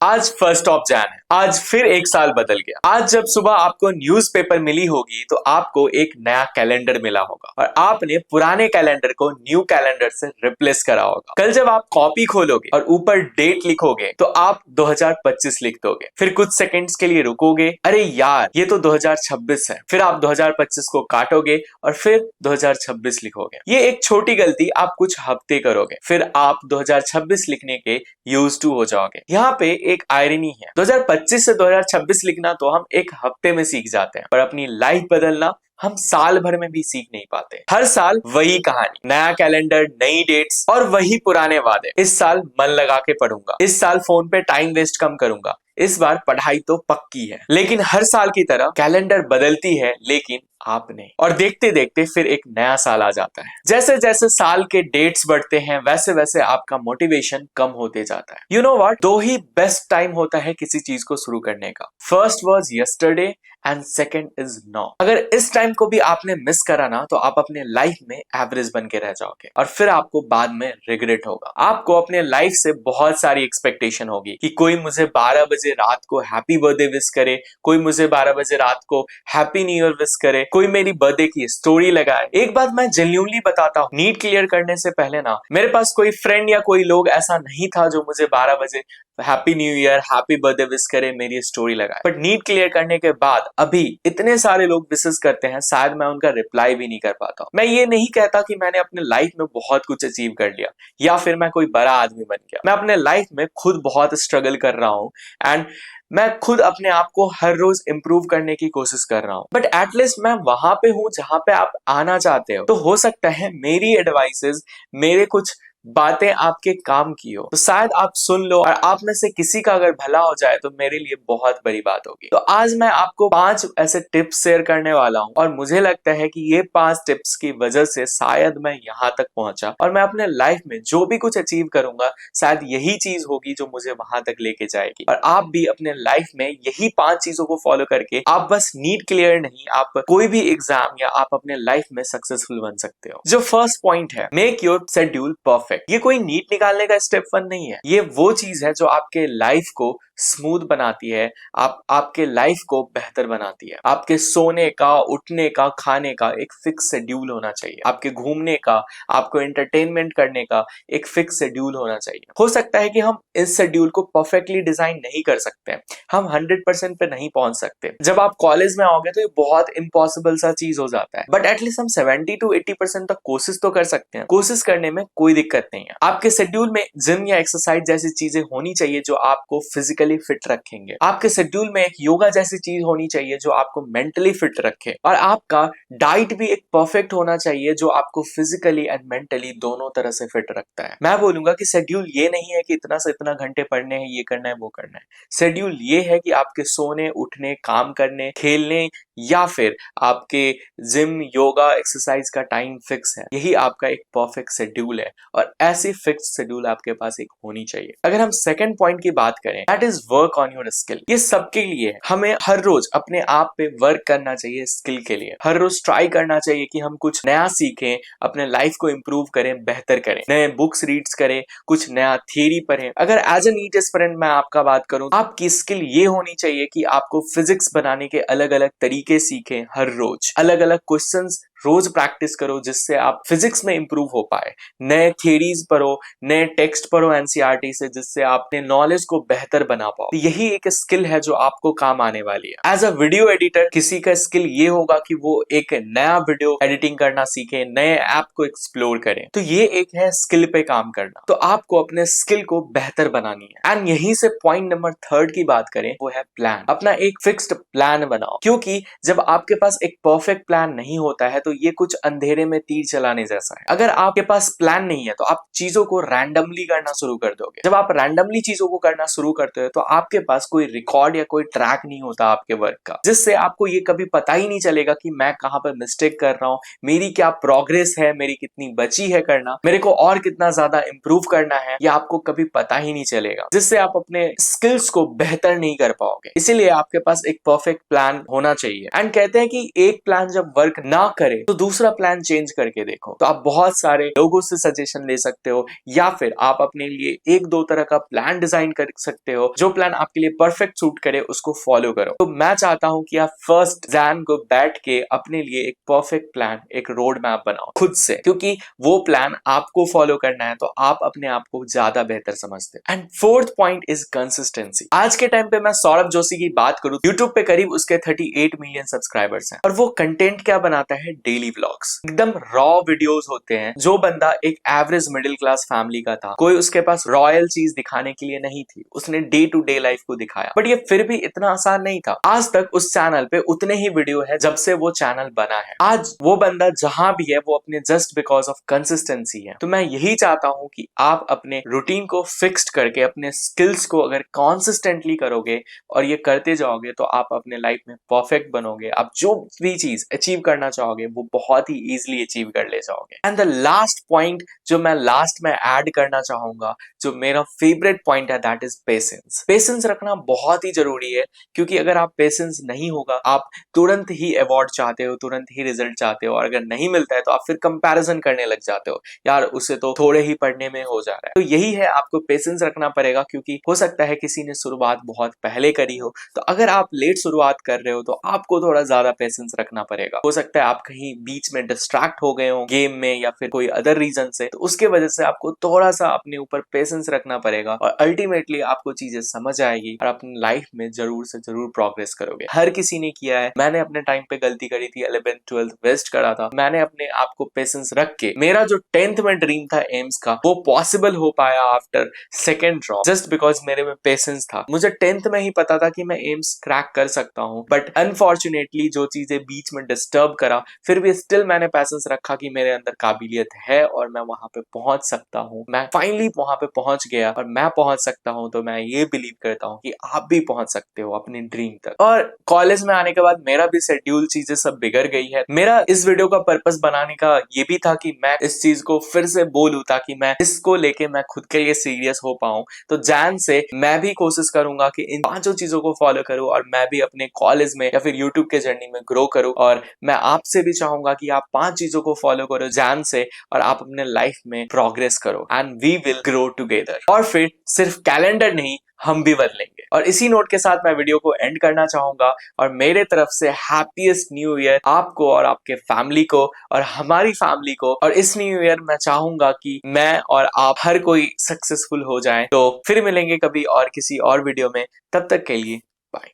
आज 1 जैन है। आज फिर एक साल बदल गया। आज जब सुबह आपको न्यूज़पेपर मिली होगी तो आपको एक नया कैलेंडर मिला होगा और आपने पुराने कैलेंडर को न्यू कैलेंडर से रिप्लेस करा होगा। कल जब आप कॉपी खोलोगे और ऊपर डेट लिखोगे तो आप 2025 लिख दोगे। फिर कुछ सेकंड्स के लिए रुकोगे, अरे यार ये तो 2026 है। फिर आप 2025 को काटोगे और फिर 2026 लिखोगे। ये एक छोटी गलती आप कुछ हफ्ते करोगे, फिर आप 2026 लिखने के यूज टू हो जाओगे। यहाँ पे एक आयरनी है, 2025 से 2026 लिखना तो हम एक हफ्ते में सीख जाते हैं, पर अपनी लाइफ बदलना हम साल भर में भी सीख नहीं पाते। हर साल वही कहानी, नया कैलेंडर, नई डेट्स और वही पुराने वादे। इस साल मन लगा के पढ़ूंगा, इस साल फोन पे टाइम वेस्ट कम करूंगा, इस बार पढ़ाई तो पक्की है। लेकिन हर साल की तरह कैलेंडर बदलती है, लेकिन आप नहीं। और देखते देखते फिर एक नया साल आ जाता है। जैसे जैसे साल के डेट्स बढ़ते हैं वैसे वैसे आपका मोटिवेशन कम होते जाता है। यू नो व्हाट, दो ही बेस्ट टाइम होता है किसी चीज को शुरू करने का। First was yesterday and second is now. अगर इस टाइम को भी आपने मिस करा ना तो आप अपने लाइफ में एवरेज बन के रह जाओगे और फिर आपको बाद में रिग्रेट होगा। आपको अपने लाइफ से बहुत सारी एक्सपेक्टेशन होगी कि कोई मुझे 12 बजे रात को हैप्पी बर्थडे विश करे, कोई मुझे 12 बजे रात को हैप्पी न्यू ईयर विश करे, कोई मेरी बर्थडे की स्टोरी लगाए। एक बात मैं जेन्युइनली बताता हूँ, नीट क्लियर करने से पहले ना मेरे पास कोई फ्रेंड या कोई लोग ऐसा नहीं था जो मुझे 12 बजे happy new year, happy birthday wish करे, मेरी स्टोरी लगाए। बट नीट क्लियर करने के बाद अभी इतने सारे लोग विशेस करते हैं, शायद मैं उनका रिप्लाई भी नहीं कर पाता हूं। मैं ये नहीं कहता कि मैंने अपने लाइफ में बहुत कुछ अचीव कर लिया या फिर मैं कोई बड़ा आदमी बन गया। मैं अपने लाइफ में खुद बहुत स्ट्रगल कर रहा हूं एंड मैं खुद अपने आप को हर रोज इंप्रूव करने की कोशिश कर रहा हूं। बट एटलीस्ट मैं वहां पे हूं जहां पे आप आना चाहते हो। तो हो सकता है मेरी एडवाइसेस, मेरे कुछ बातें आपके काम की हो, तो शायद आप सुन लो और आप में से किसी का अगर भला हो जाए तो मेरे लिए बहुत बड़ी बात होगी। तो आज मैं आपको 5 ऐसे टिप्स शेयर करने वाला हूं और मुझे लगता है कि ये 5 टिप्स की वजह से शायद मैं यहाँ तक पहुंचा और मैं अपने लाइफ में जो भी कुछ अचीव करूंगा शायद यही चीज होगी जो मुझे वहां तक लेके जाएगी। और आप भी अपने लाइफ में यही 5 चीजों को फॉलो करके आप बस नीट क्लियर नहीं, आप कोई भी एग्जाम या आप अपने लाइफ में सक्सेसफुल बन सकते हो। जो फर्स्ट पॉइंट है, मेक योर शेड्यूल परफेक्ट। ये कोई नीट निकालने का स्टेप 1 नहीं है, ये वो चीज है जो आपके लाइफ को स्मूथ बनाती है, आपके लाइफ को बेहतर बनाती है। आपके सोने का, उठने का, खाने का एक फिक्स शेड्यूल होना चाहिए। आपके घूमने का, आपको एंटरटेनमेंट करने का एक फिक्स शेड्यूल होना चाहिए। हो सकता है कि हम इस शेड्यूल को परफेक्टली डिजाइन नहीं कर सकते, हम 100% पे नहीं पहुंच सकते। जब आप कॉलेज में आओगे तो ये बहुत इम्पॉसिबल सा चीज हो जाता है, बट एटलीस्ट हम 70 to 80% तक कोशिश तो कर सकते हैं। कोशिश करने में कोई दिक्कत नहीं है। आपके शेड्यूल में जिम या एक्सरसाइज जैसी चीजें होनी चाहिए जो आपको फिजिकली फिट रखेंगे। आपके शेड्यूल में एक योगा जैसी चीज होनी चाहिए जो आपको मेंटली फिट रखे। और आपका डाइट भी एक परफेक्ट होना चाहिए जो आपको फिजिकली एंड मेंटली दोनों तरह से फिट रखता है। मैं बोलूंगा कि शेड्यूल ये नहीं है कि इतना से इतना घंटे पढ़ने हैं, ये करना है, वो करना है। शेड्यूल ये है कि आपके सोने, उठने, काम करने, खेलने या फिर आपके जिम, योगा, एक्सरसाइज का टाइम फिक्स है। यही आपका एक परफेक्ट शेड्यूल है और ऐसी फिक्स शेड्यूल आपके पास एक होनी चाहिए। अगर हम सेकंड पॉइंट की बात करें, that is work on your skill. ये सबके लिए है। हमें हर रोज अपने आप पे वर्क करना चाहिए स्किल के लिए। हर रोज ट्राई करना चाहिए कि हम कुछ नया सीखें, अपने लाइफ को इंप्रूव करें, बेहतर करें, नए बुक्स रीड्स करें, कुछ नया थियरी पढ़ें। अगर एज ए नीट एस्पिरेंट मैं आपका बात करूं, आपकी स्किल ये होनी चाहिए कि आपको फिजिक्स बनाने के अलग अलग तरीके सीखें। हर रोज अलग अलग क्वेश्चंस रोज प्रैक्टिस करो जिससे आप फिजिक्स में इंप्रूव हो पाए। नए थियरीज पढ़ो, नए टेक्स्ट पढ़ो एनसीईआरटी से, जिससे आप अपने नॉलेज को बेहतर बना पाओ। तो यही एक स्किल है जो आपको काम आने वाली है। एज अ वीडियो एडिटर किसी का स्किल ये होगा कि वो एक नया वीडियो एडिटिंग करना सीखे, नए ऐप को एक्सप्लोर करें। तो ये एक है स्किल पे काम करना। तो आपको अपने स्किल को बेहतर बनानी है। एंड यहीं से पॉइंट नंबर 3 की बात करें, वो है प्लान। अपना एक फिक्स्ड प्लान बनाओ, क्योंकि जब आपके पास एक परफेक्ट प्लान नहीं होता है तो ये कुछ अंधेरे में तीर चलाने जैसा है। अगर आपके पास प्लान नहीं है तो आप चीजों को रैंडमली करना शुरू कर दोगे। जब आप रैंडमली चीजों को करना शुरू करते हो तो आपके पास कोई रिकॉर्ड या कोई ट्रैक नहीं होता आपके वर्क का, जिससे आपको ये कभी पता ही नहीं चलेगा कि मैं कहां पर मिस्टेक कर रहा हूं, मेरी क्या प्रोग्रेस है, मेरी कितनी बची है करना, मेरे को और कितना ज्यादा इंप्रूव करना है, ये आपको कभी पता ही नहीं चलेगा, जिससे आप अपने स्किल्स को बेहतर नहीं कर पाओगे। इसीलिए आपके पास एक परफेक्ट प्लान होना चाहिए। एंड कहते हैं कि एक प्लान जब वर्क ना करे तो दूसरा प्लान चेंज करके देखो। तो आप बहुत सारे लोगों से सजेशन ले सकते हो या फिर आप अपने लिए एक दो तरह का प्लान डिजाइन कर सकते हो। जो प्लान आपके लिए परफेक्ट सूट करे उसको फॉलो करो। तो मैं चाहता हूं कि आप फर्स्ट जैन को बैठ के अपने लिए एक परफेक्ट प्लान, एक रोड मैप बनाओ खुद से, क्योंकि वो प्लान आपको फॉलो करना है तो आप अपने आप को ज्यादा बेहतर समझते हो। And fourth point is consistency. आज के टाइम पे मैं सौरभ जोशी की बात करूं, यूट्यूब पे करीब उसके 38 मिलियन सब्सक्राइबर्स हैं और वो कंटेंट क्या बनाता है, डेली व्लॉग्स, एकदम रॉ वीडियोस होते हैं। जो बंदा एक एवरेज मिडिल क्लास फैमिली का था, कोई उसके पास रॉयल चीज दिखाने के लिए नहीं थी, उसने डे टू डे लाइफ को दिखाया, बट ये फिर भी इतना आसान नहीं था। आज तक उस चैनल पे उतने ही वीडियो है जब से वो चैनल बना है। आज वो बंदा जहां भी है वो अपने जस्ट बिकॉज ऑफ कंसिस्टेंसी है। तो मैं यही चाहता हूं कि आप अपने रूटीन को फिक्स्ड करके अपने स्किल्स को अगर कॉन्सिस्टेंटली करोगे और ये करते जाओगे तो आप अपने लाइफ में परफेक्ट बनोगे। आप जो भी चीज अचीव करना चाहोगे वो बहुत ही इजीली अचीव कर ले जाओगे। एंड द लास्ट पॉइंट जो मैं लास्ट में ऐड करना चाहूंगा, जो मेरा फेवरेट पॉइंट है, दैट इज पेशेंस। पेशेंस रखना बहुत ही जरूरी है, क्योंकि अगर आप पेशेंस नहीं होगा, आप तुरंत ही अवार्ड चाहते हो, तुरंत ही रिजल्ट चाहते हो, और अगर नहीं मिलता है तो आप फिर कंपैरिजन करने लग जाते हो, यार उसे तो थोड़े ही पढ़ने में हो जा रहा है। तो यही है, आपको पेशेंस रखना पड़ेगा, क्योंकि हो सकता है किसी ने शुरुआत बहुत पहले करी हो। तो अगर आप लेट शुरुआत कर रहे हो तो आपको थोड़ा ज्यादा पेशेंस रखना पड़ेगा। हो सकता है आप कहीं बीच में डिस्ट्रैक्ट हो गए हो गेम में या फिर कोई अदर रीजन से, तो उसके वजह से आपको थोड़ा सा अपने ऊपर पेशेंस रखना पड़ेगा और अल्टीमेटली आपको चीजें समझ आएगी और अपनी लाइफ में जरूर से जरूर प्रोग्रेस करोगे। हर किसी ने किया है, मैंने अपने टाइम पे गलती करी थी, 11th 12th वेस्ट करा था। मैंने अपने आप को पेशेंस रख के मेरा जो 10th में ड्रीम था एम्स का, वो पॉसिबल हो पाया after second drop, just because मेरे में पेशेंस था। मुझे 10th में ही पता था कि मैं एम्स क्रैक कर सकता हूँ, बट अनफॉर्चुनेटली जो चीजें बीच में डिस्टर्ब करा, फिर भी स्टिल मैंने पेशेंस रखा कि मेरे अंदर काबिलियत है और मैं वहां पे पहुंच सकता हूँ। मैं फाइनली वहां पे पहुंच गया और मैं पहुंच सकता हूँ। तो मैं ये बिलीव करता हूँ कि आप भी पहुंच सकते हो अपनी ड्रीम तक। और कॉलेज में आने के बाद मेरा भी शेड्यूल, चीजें सब बिगड़ गई है। मेरा इस वीडियो का पर्पस बनाने का ये भी था कि मैं इस चीज को फिर से बोलूं, ताकि मैं इसको लेके मैं खुद के लिए सीरियस हो पाऊं। तो जैन से मैं भी कोशिश करूंगा कि इन 5 चीजों को फॉलो करूं और मैं भी अपने कॉलेज में या फिर यूट्यूब के जर्नी में ग्रो करूं। और मैं आपसे भी चाहूंगा कि आप 5 चीजों को फॉलो करो जैन से और आप अपने लाइफ में प्रोग्रेस करो, and we will grow together. और फिर सिर्फ कैलेंडर नहीं, हम भी बदलेंगे। और इसी नोट के साथ मैं वीडियो को एंड करना चाहूंगा और मेरे तरफ से हैप्पीएस्ट न्यू ईयर आपको और आपके फैमिली को और हमारी फैमिली को। और इस न्यू ईयर मैं चाहूंगा कि मैं और आप हर कोई सक्सेसफुल हो जाए। तो फिर मिलेंगे कभी और किसी और वीडियो में, तब तक के लिए बाय।